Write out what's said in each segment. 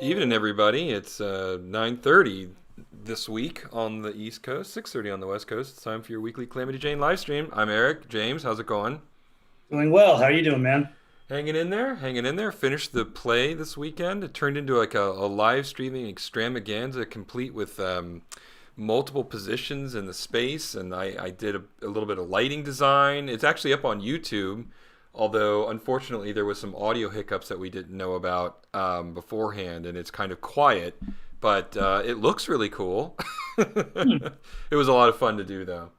Evening, everybody. It's 9:30 this week on the East Coast, 6:30 on the West Coast. It's time for your weekly Calamity Jane live stream. I'm Eric. James, how's it going? Doing well. How are you doing, man? Hanging in there, hanging in there. Finished the play this weekend. It turned into like a live streaming extravaganza, complete with multiple positions in the space, and I did a little bit of lighting design. It's actually up on YouTube, although unfortunately there was some audio hiccups that we didn't know about beforehand, and it's kind of quiet, but it looks really cool. Hmm. It was a lot of fun to do, though.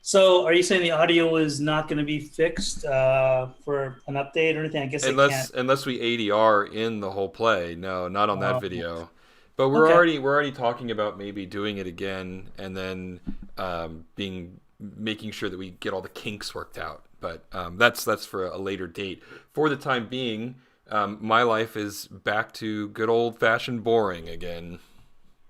So, are you saying the audio is not going to be fixed for an update or anything? I guess it can't. Unless we ADR in the whole play. No, not on that Uh, video. But we're okay. already talking about maybe doing it again and then being making sure that we get all the kinks worked out. But that's for a later date. For the time being, my life is back to good old fashioned boring again.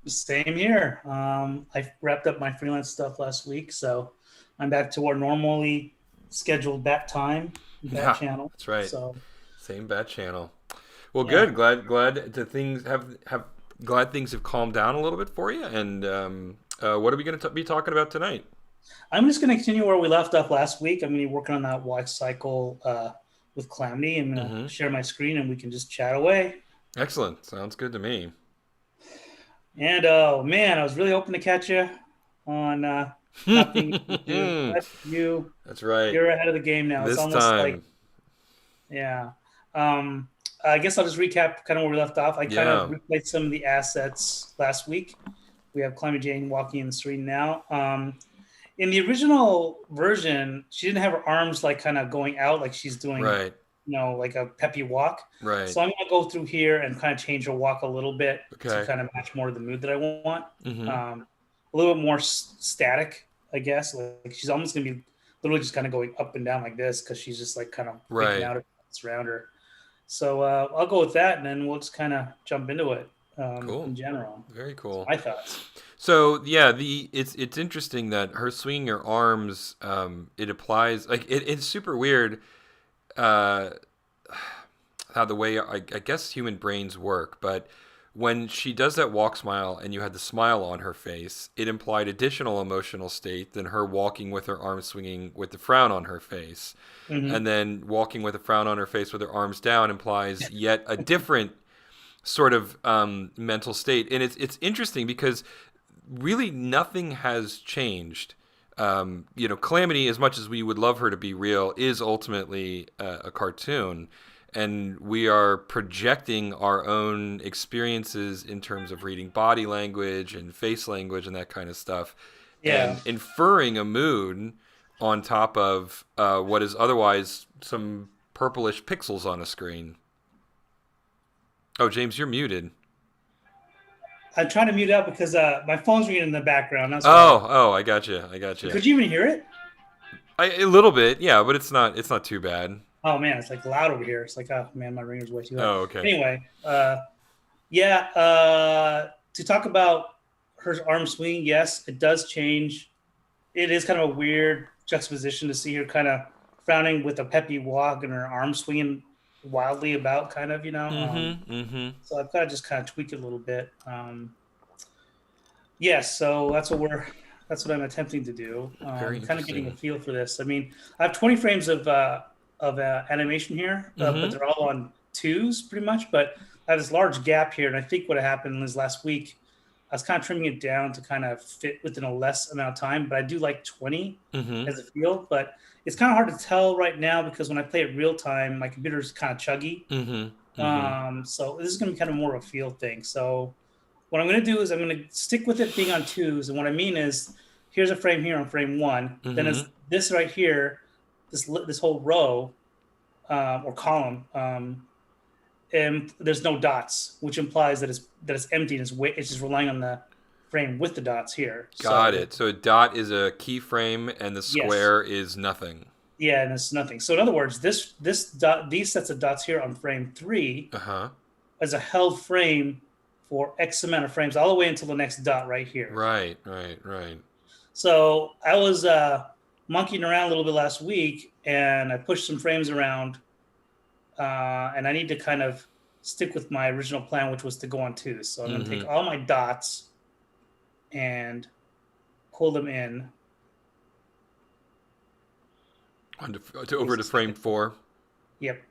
Same here. I wrapped up my freelance stuff last week, so I'm back to our normally scheduled bat time, bat Yeah, channel. that's right. So, Same bad channel. Well, yeah. good. Glad to things have glad things have calmed down a little bit for you. And what are we going to be talking about tonight? I'm just going to continue where we left off last week. I'm going to be working on that watch cycle with Calamity. I'm going to Hmm. share my screen and we can just chat away. Excellent. Sounds good to me. And oh man, I was really hoping to catch you on not being able to, but That's right. you're ahead of the game now. It's This almost like time, yeah. I guess I'll just recap kind of where we left off. I kind of yeah. replayed some of the assets last week. We have Calamity Jane walking in the street now. In the original version, she didn't have her arms like kind of going out like she's doing, Right. like a peppy walk. Right. So I'm gonna go through here and kind of change her walk a little bit to Okay. kind of match more of the mood that I want. Hmm. A little bit more static, I guess. Like she's almost gonna be literally just kind of going up and down like this because she's just like kind of freaking Right. out around her. So I'll go with that, and then we'll just kind of jump into it Cool. in general. Very So cool. my thoughts. So yeah, the it's interesting that her swinging her arms, it applies like it's super weird. Uh, how the way I guess human brains work, but when she does that walk smile and you had the smile on her face, it implied additional emotional state than her walking with her arms swinging with the frown on her face. And Hmm. then walking with a frown on her face with her arms down implies yet a different sort of mental state. And it's interesting because really nothing has changed. Calamity, as much as we would love her to be real, is ultimately a cartoon, and we are projecting our own experiences in terms of reading body language and face language and that kind of stuff, Yeah. and inferring a mood on top of what is otherwise some purplish pixels on a screen. Oh, James, you're muted. I'm trying to mute out because my phone's ringing in the background. That's why. Oh, I got you. I got you. Could you even hear it? A little bit, yeah, but it's not too bad. Oh man, it's like loud over here. It's like, oh man, my ringer's way too high. Oh, okay. Anyway, yeah. To talk about her arm swing, yes, it does change. It is kind of a weird juxtaposition to see her kind of frowning with a peppy walk and her arm swinging wildly about, kind of, Mm-hmm. Mm-hmm. So I've got to just kind of tweak it a little bit. Yes, so that's what I'm attempting to do. Very Kind of getting a interesting. feel for this. I mean, I have 20 frames of animation here, but Mm-hmm. they're all on twos pretty much. But I have this large gap here, and I think what happened is last week I was kind of trimming it down to kind of fit within a less amount of time. But I do like 20 Mm-hmm. as a feel, but it's kind of hard to tell right now because when I play it real time, my computer's kind of chuggy. Mm-hmm. Mm-hmm. So this is going to be kind of more of a feel thing. So what I'm going to do is I'm going to stick with it being on twos. And what I mean is, here's a frame here on frame one. Then Mm-hmm. it's this right here, this whole row or column, and there's no dots, which implies that it's empty and it's just relying on the frame with the dots here. Got So it. So a dot is a keyframe and the yes, square is nothing. yeah, and it's nothing. So in other words, this dot, these sets of dots here on frame three Uh-huh. is a held frame for X amount of frames all the way until the next dot right here. Right, right, right. So I was monkeying around a little bit last week, and I pushed some frames around, and I need to kind of stick with my original plan, which was to go on two. So I'm going to take Mm-hmm. all my dots and pull them in. Over Takes to a frame second. 4. Yep.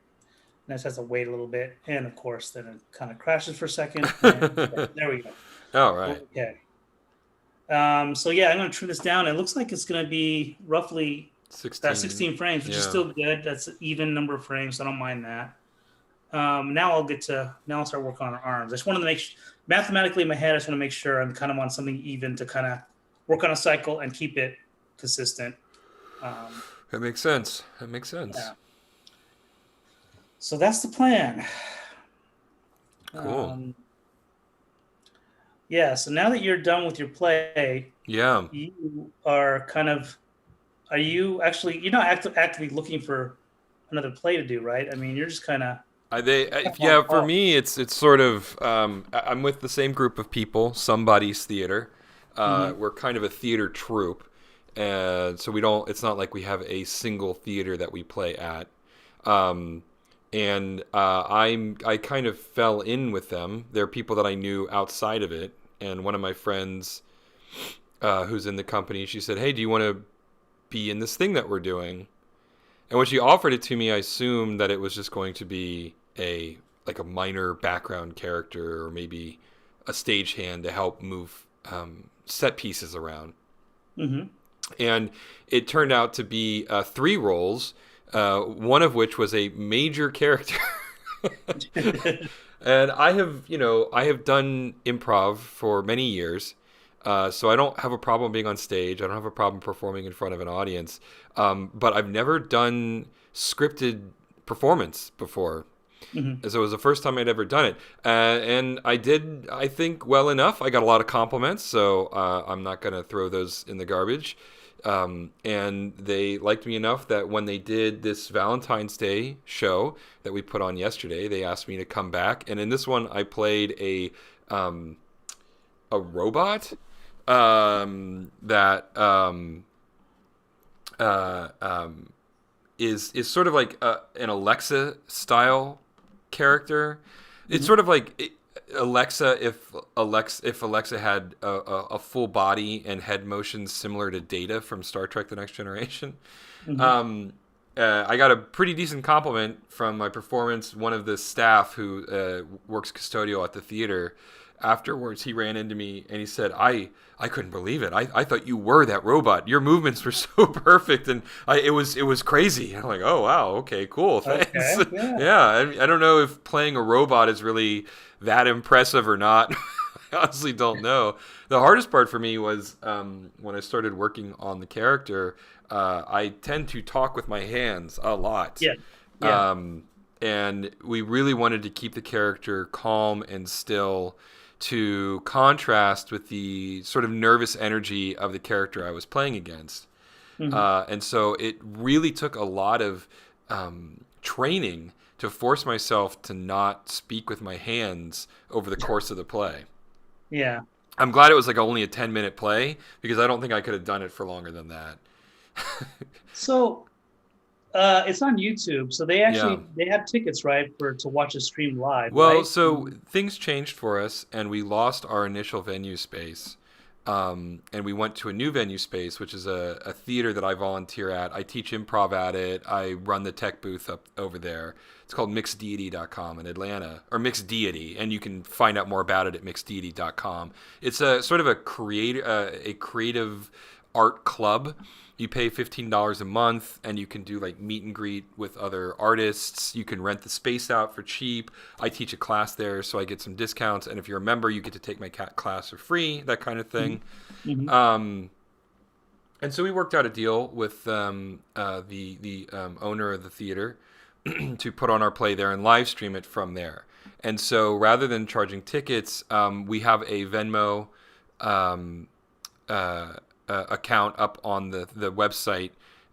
And this has to wait a little bit. And of course, then it kind of crashes for a second. And there we go. All right. Okay. So yeah, I'm going to trim this down. It looks like it's going to be roughly 16. 16 frames, which is Yeah. still good. That's an even number of frames, so I don't mind that. Now I'll start working on arms. I just wanted to mathematically in my head. I just want to make sure I'm kind of on something even to kind of work on a cycle and keep it consistent. Um, That makes sense. That makes sense. yeah. So that's the plan. Cool. Um, yeah. So now that you're done with your play, Yeah. you are kind of. Are you actually? You're not actively looking for another play to do, right? I mean, you're just kind of on Yeah. For call. me, it's sort of. I'm with the same group of people. Somebody's theater. Mm-hmm. We're kind of a theater troupe, and so we don't. It's not like we have a single theater that we play at. Um, and I kind of fell in with them. They're people that I knew outside of it, and one of my friends, who's in the company, she said, "Hey, do you want to be in this thing that we're doing?" And when she offered it to me, I assumed that it was just going to be a minor background character or maybe a stagehand to help move set pieces around. Mm-hmm. And it turned out to be 3 roles, one of which was a major character. And I have done improv for many years, so I don't have a problem being on stage. I don't have a problem performing in front of an audience. But I've never done scripted performance before. Mm-hmm. So it was the first time I'd ever done it. And I did, I think, well enough. I got a lot of compliments, so I'm not going to throw those in the garbage. And they liked me enough that when they did this Valentine's Day show that we put on yesterday, they asked me to come back. And in this one, I played a robot that uh, um, is sort of like an Alexa style character. It's Mm-hmm. sort of like Alexa if Alexa had a full body and head motions similar to Data from Star Trek: The Next Generation. Mm-hmm. Um, I got a pretty decent compliment from my performance. One of the staff who works custodial at the theater. Afterwards, he ran into me and he said, I couldn't believe it. I thought you were that robot. Your movements were so perfect, and it was crazy." And I'm like, "Oh wow, okay, cool, thanks." Okay. Yeah. Yeah, I don't know if playing a robot is really that impressive or not. I honestly don't know. The hardest part for me was when I started working on the character. I tend to talk with my hands a lot. Yeah. Yeah. Um, and we really wanted to keep the character calm and still to contrast with the sort of nervous energy of the character I was playing against. Mm-hmm. And so it really took a lot of training to force myself to not speak with my hands over the course of the play. Yeah. I'm glad it was like only a 10-minute play because I don't think I could have done it for longer than that. So it's on YouTube. So Yeah. they have tickets, right, for to watch a stream live, Well, right? so things changed for us, and we lost our initial venue space. And we went to a new venue space, which is a theater that I volunteer at. I teach improv at it. I run the tech booth up over there. It's called mixeddeity.com in Atlanta, or Mixed Deity, and you can find out more about it at mixeddeity.com. It's a sort of a creative art club. You pay $15 a month, and you can do like meet and greet with other artists. You can rent the space out for cheap. I teach a class there, so I get some discounts. And if you're a member, you get to take my class for free, that kind of thing. Mm-hmm. Um, and so we worked out a deal with the owner of the theater to put on our play there and live stream it from there. And so rather than charging tickets, we have a Venmo um, account up on the website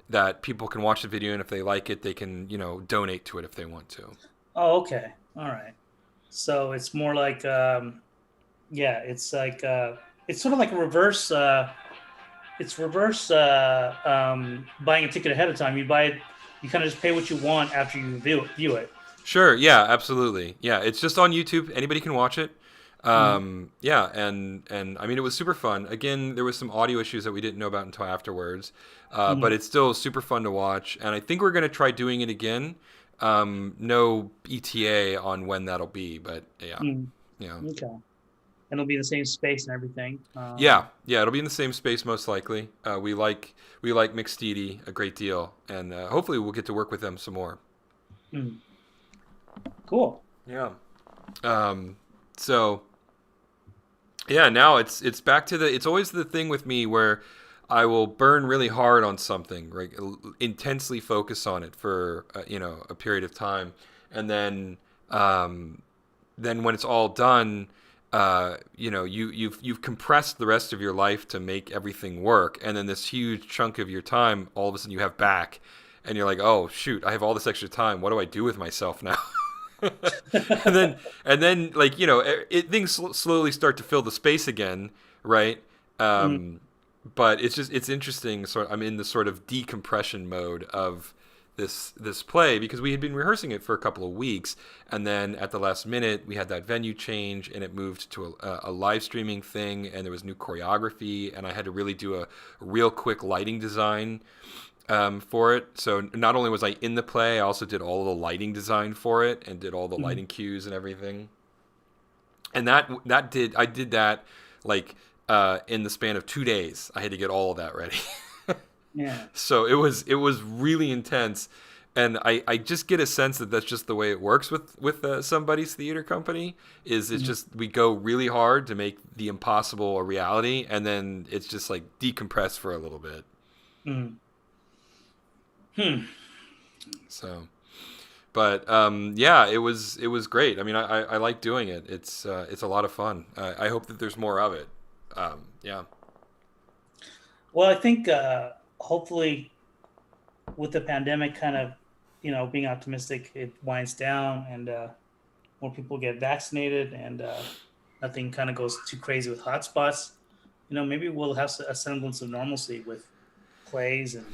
that people can watch the video, and if they like it, they can donate to it if they want to. Oh, okay. All right. So it's more like yeah, it's sort of like a reverse it's reverse buying a ticket ahead of time. You buy it, you kind of just pay what you want after you view it. Sure. Yeah. Absolutely. Yeah. It's just on YouTube. Anybody can watch it. Mm, Yeah. And I mean, it was super fun. Again, there was some audio issues that we didn't know about until afterwards, but mm, it's still super fun to watch. And I think we're gonna try doing it again. No ETA on when that'll be, but yeah. mm. Yeah. Okay, and it'll be in the same space and everything. Yeah, yeah, it'll be in the same space most likely. We like McSteedy a great deal, and hopefully we'll get to work with them some more. Mm, cool. Yeah. Um, so yeah, now it's back to the. It's always the thing with me where I will burn really hard on something, right? Intensely focus on it for a period of time, and um, then when it's all done, you've compressed the rest of your life to make everything work, and then this huge chunk of your time, all of a sudden you have back, and you're like, oh shoot, I have all this extra time. What do I do with myself now? and then like things slowly start to fill the space again, right? Mm, But it's interesting. So I'm in the sort of decompression mode of this play because we had been rehearsing it for a couple of weeks, and then at the last minute we had that venue change, and it moved to a live streaming thing, and there was new choreography, and I had to really do a real quick lighting design for it. So not only was I in the play, I also did all the lighting design for it and did all the mm, lighting cues and everything. And I did that like in the span of 2 days. I had to get all of that ready. yeah. So it was really intense, and I just get a sense that that's just the way it works with somebody's theater company. It's Mm, just we go really hard to make the impossible a reality, and then it's just like decompress for a little bit. mm. Hmm. So, but yeah, it was great. I mean, I like doing it. It's a lot of fun. I hope that there's more of it. Yeah. Well, I think hopefully with the pandemic kind of, being optimistic, it winds down and more people get vaccinated and nothing kind of goes too crazy with hotspots. Maybe we'll have a semblance of normalcy with plays and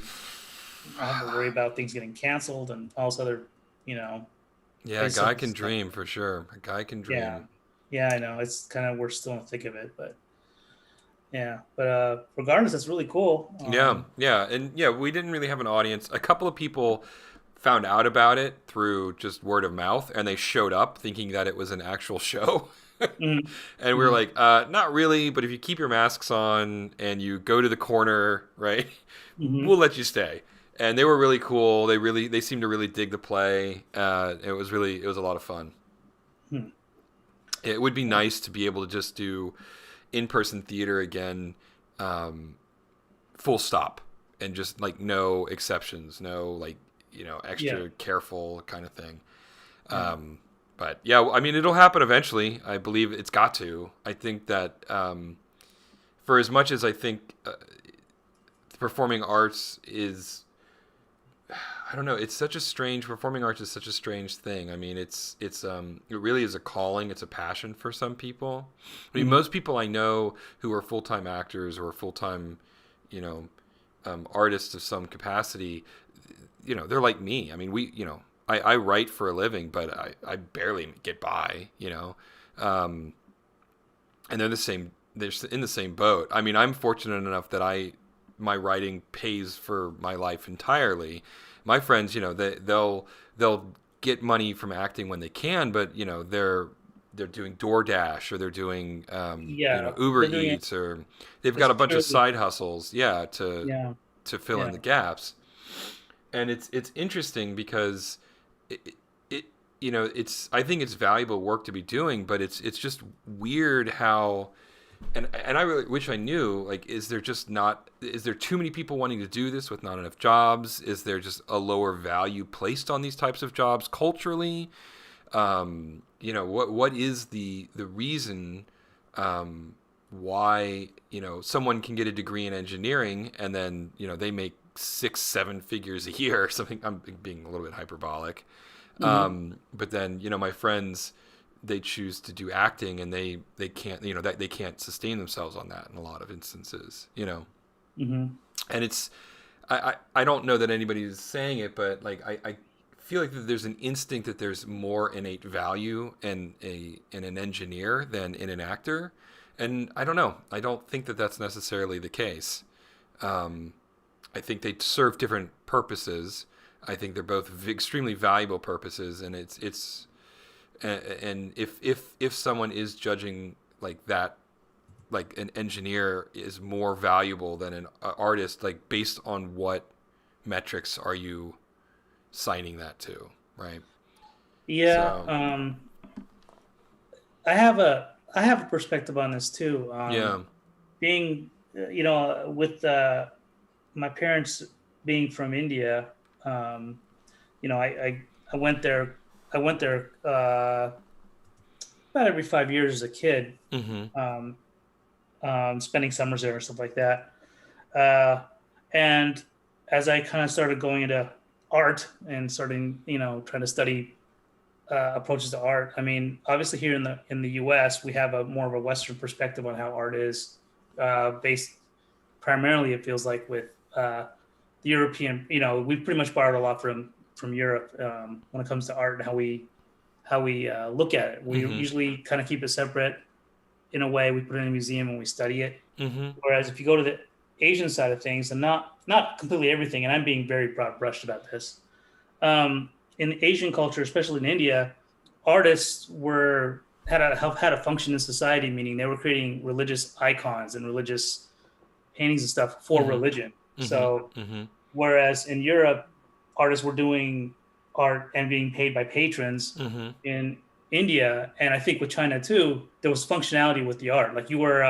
not have to worry about things getting canceled and all this other, you know, Yeah, a crazy guy stuff. can dream for sure. A guy can Yeah. dream. Yeah, I know. It's kind of, we're still in the thick of it, but yeah. But regardless, it's really cool. Yeah, yeah, and yeah, we didn't really have an audience. A couple of people found out about it through just word of mouth, and they showed up thinking that it was an actual show. Mm, And we were mm, like, not really, but if you keep your masks on and you go to the corner, right, we'll mm, let you stay. And they were really cool. They seemed to really dig the play. It was a lot of fun. mm. It would be nice to be able to just do in-person theater again, um, full stop, and just like no exceptions, no like Yeah, extra careful kind of thing. yeah, But yeah, I mean it'll happen eventually. I believe it's got to. I think that for as much as I think performing arts is, I don't know, it's such a strange performing arts is such a strange thing. I mean it really is a calling, it's a passion for some people. I mean mm, most people I know who are full-time actors or full-time you know artists of some capacity, they're like me. I mean I write for a living, but I barely get by, um, and they're in the same boat. I mean I'm fortunate enough that my writing pays for my life entirely. My friends, they'll get money from acting when they can, but they're doing DoorDash, or they're doing yeah. Uber They're doing it Eats, or they've got just a bunch of purely. side hustles, yeah, Yeah, to fill in yeah, the gaps. And it's interesting because it, it it's, I think it's valuable work to be doing, but it's just weird how, and I really wish I knew, like, is there too many people wanting to do this with not enough jobs? Is there just a lower value placed on these types of jobs culturally? What is the reason why someone can get a degree in engineering and then they make 6-7 figures a year or something? I'm being a little bit hyperbolic. hmm, But then my friends, they choose to do acting, and they can't, that they can't sustain themselves on that in a lot of instances. hmm, And it's, I don't know that anybody's saying it, but like I feel like that there's an instinct that there's more innate value in an engineer than in an actor, and I don't know. I don't think that that's necessarily the case. Um, I think they serve different purposes. I think they're both extremely valuable purposes, and and if someone is judging like that, like an engineer is more valuable than an artist, like based on what metrics are you signing that to, right? Yeah, So I have a perspective on this too. yeah. Being with my parents being from India, um, I went there. I went there about every 5 years as a kid, Mm-hmm. um, spending summers there and stuff like that. Uh, and as I kind of started going into art and starting, trying to study approaches to art. I mean, obviously here in the U.S. we have a more of a Western perspective on how art is based primarily. It feels like with the European, we pretty much borrowed a lot from Europe when it comes to art and how we look at it. We Mm-hmm. usually kind of keep it separate in a way. We put it in a museum and we study it. Mm-hmm. Whereas if you go to the Asian side of things, and not completely everything, and I'm being very broad brushed about this, in Asian culture, especially in India, artists were had a function in society, meaning they were creating religious icons and religious paintings and stuff for Mm-hmm. religion. So Mm-hmm. Mm-hmm. whereas in Europe, artists were doing art and being paid by patrons, Mm-hmm. in India, and I think with China too, there was functionality with the art. Like you were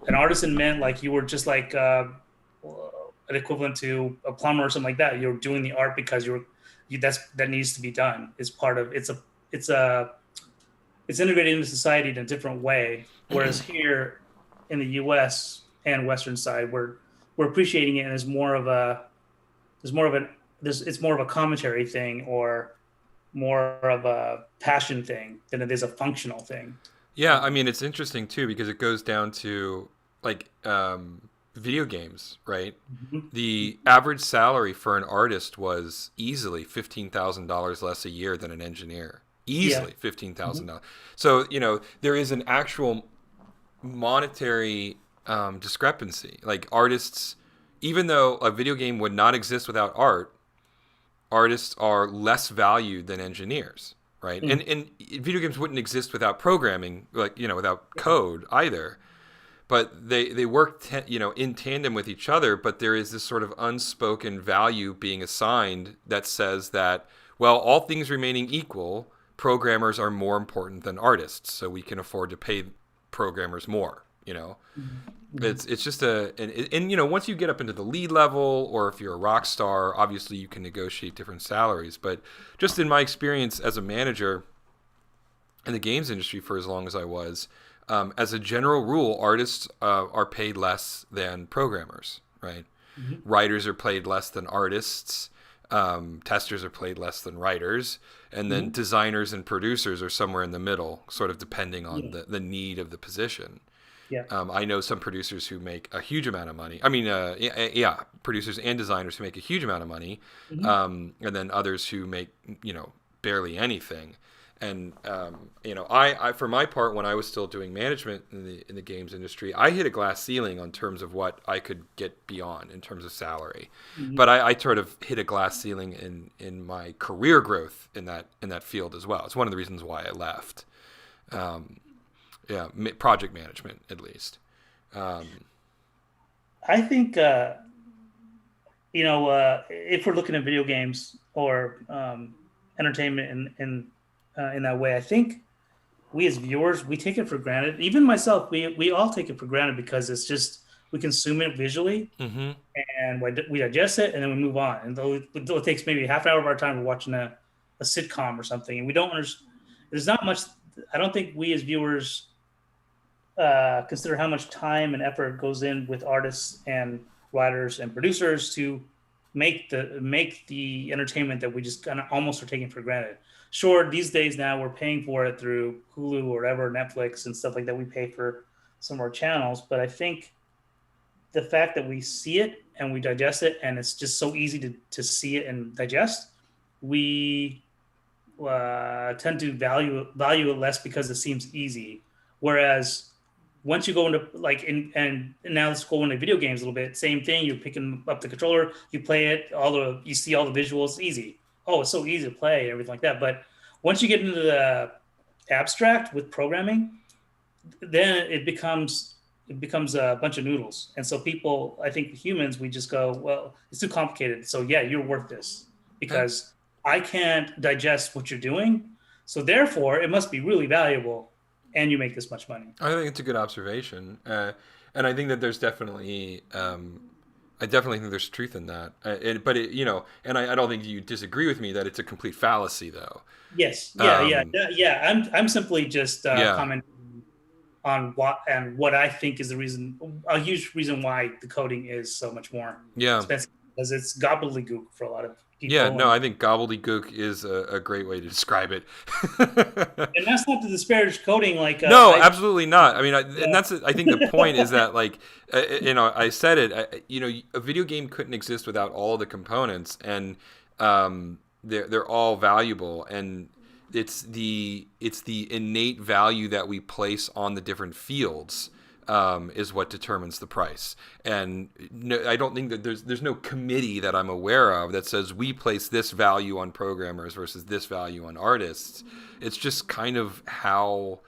an artisan meant like you were just like an equivalent to a plumber or something like that. You're doing the art because that needs to be done. It's part of it's a it's integrated into society in a different way. Whereas here in the U.S. and Western side, we're appreciating it, and there's more of an it's more of a commentary thing or more of a passion thing than it is a functional thing. Yeah, I mean it's interesting too because it goes down to like video games, right? Mhm. The average salary for an artist was easily $15,000 less a year than an engineer. Yeah. Easily fifteen thousand Mhm. dollars. So there is an actual monetary discrepancy. Like artists, even though a video game would not exist without art, artists are less valued than engineers, right? Mm. And video games wouldn't exist without programming, like without code either. But they work in tandem with each other. But there is this sort of unspoken value being assigned that says that, well, all things remaining equal, programmers are more important than artists, so we can afford to pay programmers more. Mhm. It's just once you get up into the lead level, or if you're a rock star, obviously you can negotiate different salaries. But just in my experience as a manager in the games industry for as long as I was, as a general rule, artists are paid less than programmers, right? Mhm. Writers are paid less than artists. Testers are paid less than writers. And then Mhm. designers and producers are somewhere in the middle, sort of depending on Yeah. the need of the position. Yeah. I know some producers who make a huge amount of money. I mean, yeah, producers and designers who make a huge amount of money, Mhm. and then others who make barely anything. And I for my part, when I was still doing management in the games industry, I hit a glass ceiling on terms of what I could get beyond in terms of salary. Mhm. But I sort of hit a glass ceiling in my career growth in that field as well. It's one of the reasons why I left. Um, yeah, project management at least. Um, I think if we're looking at video games or entertainment in that way, I think we as viewers we take it for granted. Even myself, we all take it for granted because it's just we consume it visually mm-hmm. and we digest it and then we move on. And though it takes maybe half an hour of our time, we're watching a sitcom or something, and we don't understand. There's not much. I don't think we as viewers consider how much time and effort goes in with artists and writers and producers to make the entertainment that we just kind of almost are taking for granted. Sure, these days now we're paying for it through Hulu or whatever, Netflix and stuff like that. We pay for some of our channels, but I think the fact that we see it and we digest it, and it's just so easy to see it and digest, we tend to value it less because it seems easy. Whereas once you go into like and now let's go into video games a little bit. Same thing. You're picking up the controller, you play it, you see all the visuals, easy. Oh, it's so easy to play and everything like that. But once you get into the abstract with programming, then it becomes a bunch of noodles. And so people, I think humans, we just go, well, it's too complicated. So yeah, you're worth this Eh, because I can't digest what you're doing. So therefore, it must be really valuable, and you make this much money. I think it's a good observation, and I think that there's definitely, I definitely think there's truth in that. But it, and I don't think you disagree with me that it's a complete fallacy, though. Yes, yeah, yeah, Um, yeah. Yeah. I'm simply just yeah, commenting on what I think is the reason, a huge reason why the coding is so much more yeah, expensive because it's gobbledygook for a lot of yeah. people, No, I think gobbledygook is a great way to describe it. and that's not to disparage coding. Like No, I absolutely not. I mean, and yeah. that's I think the point is that like I said it. A video game couldn't exist without all the components, and they're all valuable, and it's the innate value that we place on the different fields. Is what determines the price, and no, I don't think that there's no committee that I'm aware of that says we place this value on programmers versus this value on artists. It's just kind of how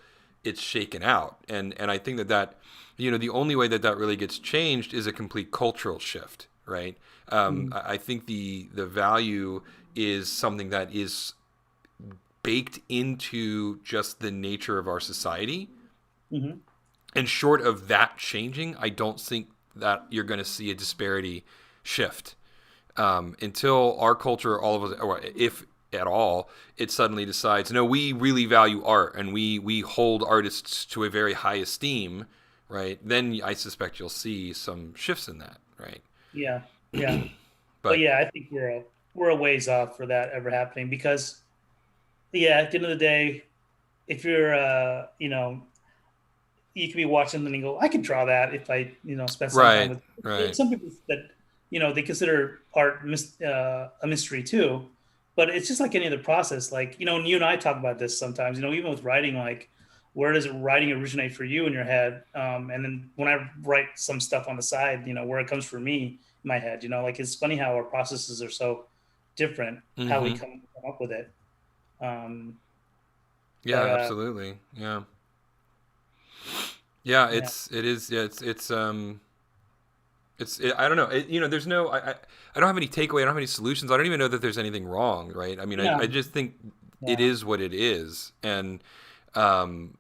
it's shaken out, and I think that the only way that really gets changed is a complete cultural shift, right? Mm-hmm. I think the value is something that is baked into just the nature of our society, Mm-hmm. and short of that changing, I don't think that you're going to see a disparity shift until our culture, all of us, or if at all, it suddenly decides, no, we really value art and we hold artists to a very high esteem, right? Then I suspect you'll see some shifts in that, right? Yeah, yeah, but But yeah, I think we're a ways off for that ever happening because yeah, at the end of the day, if you're you could be watching and you go, I could draw that if I spend some time right, with. right, Some people that they consider art a mystery too, but it's just like any other process. Like and you and I talk about this sometimes. Even with writing, like where does writing originate for you in your head? And then when I write some stuff on the side, where it comes for me in my head. Like it's funny how our processes are so different, how we mm-hmm, come up with it. Um, yeah, but absolutely, yeah, yeah. yeah, It is, yeah, I don't know. There's no. I don't have any takeaway. I don't have any solutions. I don't even know that there's anything wrong, right? I mean, I no, just think it yeah, is what it is, and um,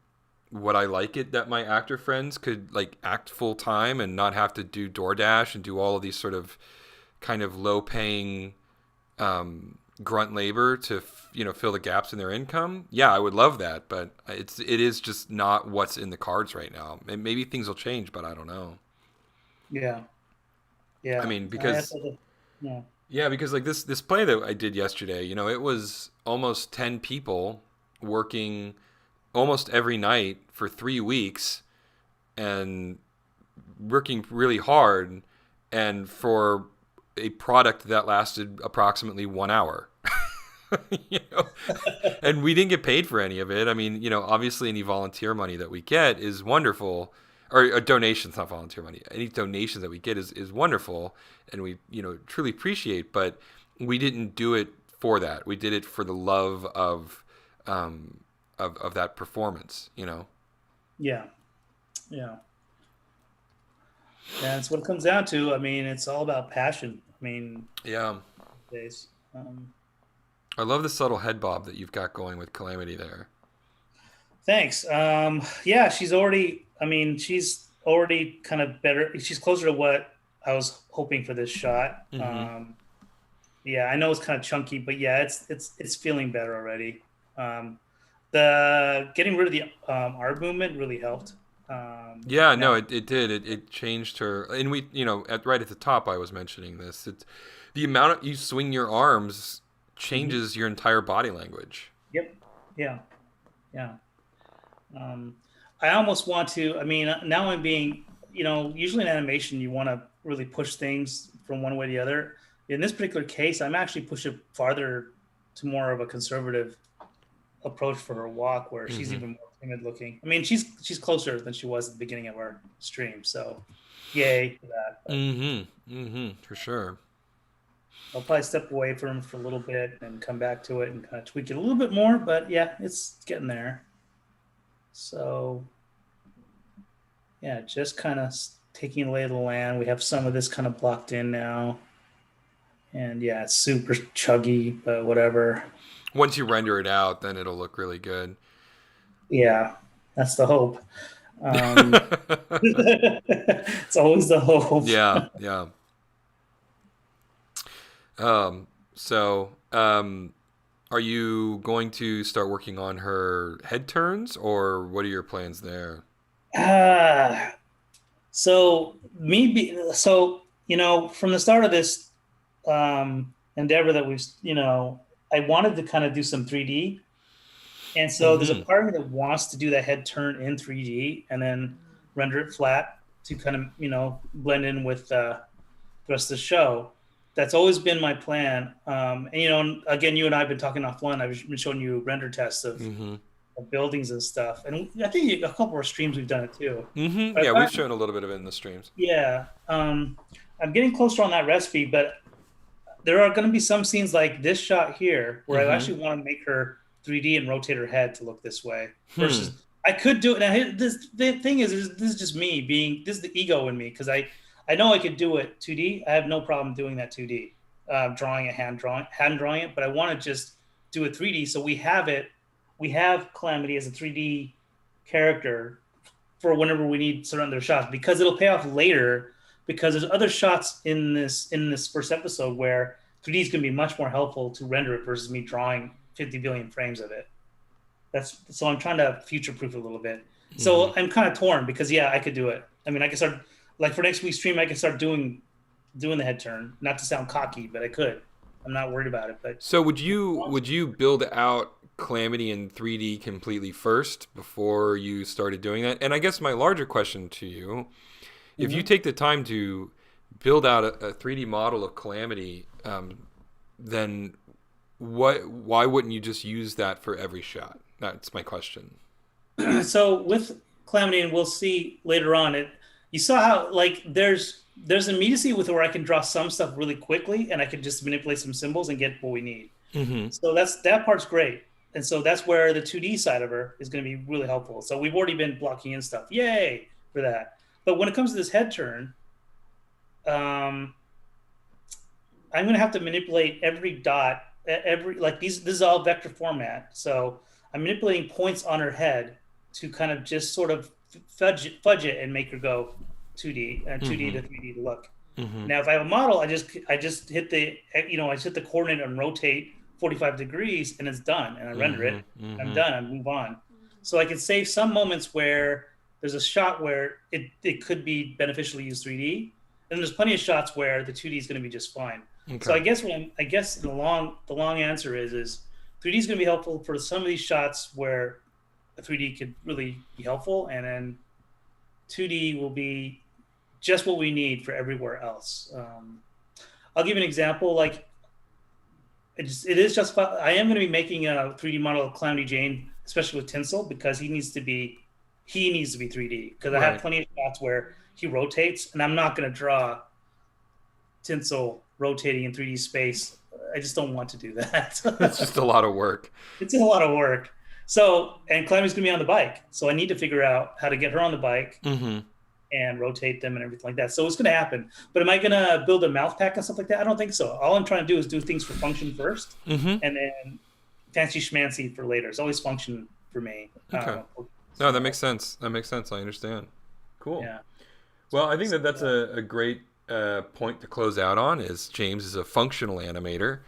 would I like it that my actor friends could like act full time and not have to do DoorDash and do all of these sort of kind of low paying grunt labor to fill the gaps in their income? Yeah, I would love that, but it is just not what's in the cards right now. And maybe things will change, but I don't know. yeah, I yeah. mean, I because thought yeah. yeah, because like this play that I did yesterday, it was almost 10 people working almost every night for 3 weeks and working really hard and for a product that lasted approximately 1 hour. you know, and we didn't get paid for any of it. I mean, obviously any volunteer money that we get is wonderful, or donations, not volunteer money. Any donations that we get is wonderful, and we truly appreciate. But we didn't do it for that. We did it for the love of that performance. Yeah, yeah, yeah. That's what it comes down to. I mean, it's all about passion. I mean, Yeah, days. I love the subtle head bob that you've got going with Calamity there. Thanks. Yeah, she's already. I mean, she's already kind of better. She's closer to what I was hoping for this shot. Mm-hmm. Yeah, I know it's kind of chunky, but yeah, it's feeling better already. Um, the getting rid of the arm movement really helped. Yeah, Now, no, it did. It changed her, and we, right at the top, I was mentioning this. It's the amount you swing your arms mhm. changes your entire body language. Yep, yeah, yeah. Um, I almost want to. I mean, now I'm being, usually in animation, you want to really push things from one way to the other. In this particular case, I'm actually pushing farther. to more of a conservative approach for her walk, where she's even more timid looking. I mean, she's closer than she was at the beginning of our stream, so yay for that. But For sure. I'll probably step away from it for a little bit and come back to it and kind of tweak it a little bit more. But yeah, it's getting there. So yeah, just kind of taking the lay of the land. We have some of this kind of blocked in now. And yeah, it's super chuggy, but whatever. Once you render it out, then it'll look really good. Yeah, that's the hope. It's always the hope. Yeah, yeah. Are you going to start working on her head turns, or what are your plans there? Ah, so from the start of this endeavor that I wanted to kind of do some 3D. And so there's a part of me that wants to do that head turn in 3D and then render it flat to kind of, blend in with the rest of the show. That's always been my plan. And, again, you and I have been talking offline. I've been showing you render tests of buildings and stuff. And I think a couple of streams we've done it too. Yeah, we've shown a little bit of it in the streams. Yeah. I'm getting closer on that recipe, but there are going to be some scenes like this shot here where I actually want to make her 3D and rotate her head to look this way. Versus I could do it. Now, the thing is, this is just me this is the ego in me, because I know I could do it 2D. I have no problem doing that 2D, hand drawing it, but I want to just do it 3D. So we have Calamity as a 3D character for whenever we need certain other shots, because it'll pay off later, because there's other shots in this first episode where 3D is going to be much more helpful to render it versus me drawing 50 billion frames of it. So I'm trying to future-proof it a little bit. So I'm kind of torn, because I could do it. I mean, I could start, like for next week's stream, I could start doing the head turn. Not to sound cocky, but I could. I'm not worried about it. But so would you build out Calamity in 3D completely first before you started doing that? And I guess my larger question to you, if you take the time to build out a 3D model of Calamity, then why wouldn't you just use that for every shot? That's my question. So with Calamity, and we'll see later on, you saw how there's immediacy with where I can draw some stuff really quickly, and I can just manipulate some symbols and get what we need. So that part's great. And so that's where the 2D side of her is going to be really helpful. So we've already been blocking in stuff. Yay for that. But when it comes to this head turn, I'm going to have to manipulate every dot, this is all vector format. So I'm manipulating points on her head to kind of just sort of fudge it and make her go 2D and 2D to 3D to look. Now, if I have a model, I just hit the coordinate and rotate 45 degrees, and it's done, and I render it. I'm done. I move on. So I can save some moments where there's a shot where it could be beneficial to use 3D, and there's plenty of shots where the 2D is going to be just fine. Okay. So I guess the long answer is 3D is going to be helpful for some of these shots where a 3D could really be helpful, and then 2D will be just what we need for everywhere else. I'll give you an example. Like it is just. I am going to be making a 3D model of Calamity Jane, especially with Tinsel, because he needs to be 3D. Because I have plenty of shots where he rotates, and I'm not going to draw Tinsel rotating in 3D space. I just don't want to do that. It's just a lot of work. It's a lot of work. So, and Calamity's going to be on the bike. So I need to figure out how to get her on the bike and rotate them and everything like that. So it's going to happen. But am I going to build a mouth pack and stuff like that? I don't think so. All I'm trying to do is do things for function first, and then fancy schmancy for later. It's always function for me. Okay. No, that makes sense. I understand. Cool. Yeah. Well, I think that's a great point to close out on. Is James is a functional animator.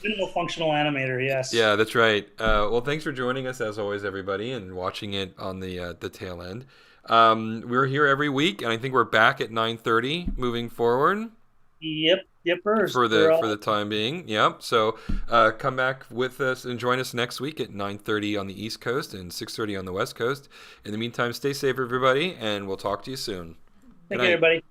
Minimal functional animator, yes. Yeah, that's right. Well, thanks for joining us as always, everybody, and watching it on the tail end. We're here every week, and I think we're back at 9:30 moving forward. Yep. For the time being, yep. So come back with us and join us next week at 9:30 on the East Coast and 6:30 on the West Coast. In the meantime, stay safe, everybody, and we'll talk to you soon. Thank you, everybody.